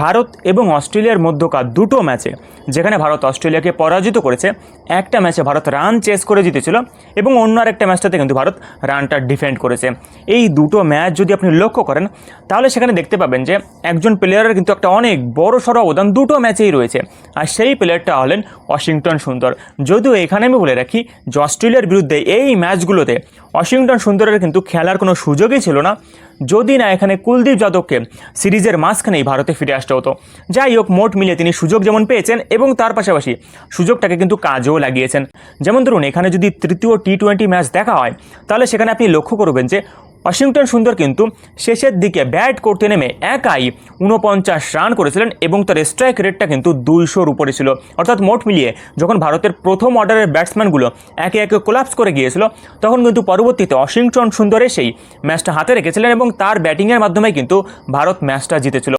ভারত এবং অস্ট্রেলিয়ার মধ্যকার দুটো ম্যাচে যেখানে ভারত অস্ট্রেলিয়াকে পরাজিত করেছে, একটা ম্যাচে ভারত রান চেস করে জিতেছিল এবং অন্য আরেকটা ম্যাচটাতে কিন্তু ভারত রানটা ডিফেন্ড করেছে। এই দুটো ম্যাচ যদি আপনি লক্ষ্য করেন তাহলে সেখানে দেখতে পাবেন যে একজন প্লেয়ারের কিন্তু একটা অনেক বড় সড়ো অবদান দুটো ম্যাচেই রয়েছে, আর সেই প্লেয়ারটা হলেন ওয়াশিংটন সুন্দর। যদিও এখানে আমি বলে রাখি যে অস্ট্রেলিয়ার বিরুদ্ধে এই ম্যাচগুলোতে ওয়াশিংটন সুন্দরের কিন্তু খেলার কোনো সুযোগই ছিল না, যদি না এখানে কুলদীপ যাদবকে সিরিজের মাঝখানেই ভারতে ফিরে আসতে হতো। যাই হোক, মোট মিলিয়ে তিনি সুযোগ যেমন পেয়েছেন এবং তার পাশাপাশি সুযোগটাকে কিন্তু কাজেও লাগিয়েছেন। যেমন ধরুন, এখানে যদি তৃতীয় টি20 ম্যাচ দেখা হয় তাহলে সেখানে আপনি লক্ষ্য করবেন যে ওয়াশিংটন সুন্দর কিন্তু শেষের দিকে ব্যাট করতে নেমে একাই 49 রান করেছিলেন এবং তার স্ট্রাইক রেটটা কিন্তু 200-র উপরে ছিল। অর্থাৎ মোট মিলিয়ে যখন ভারতের প্রথম অর্ডারের ব্যাটসম্যানগুলো একে একে কোলাপস করে গিয়েছিল, তখন কিন্তু পরবর্তীতে ওয়াশিংটন সুন্দর এসেই ম্যাচটা হাতে রেখেছিলেন এবং তার ব্যাটিংয়ের মাধ্যমেই কিন্তু ভারত ম্যাচটা জিতেছিল।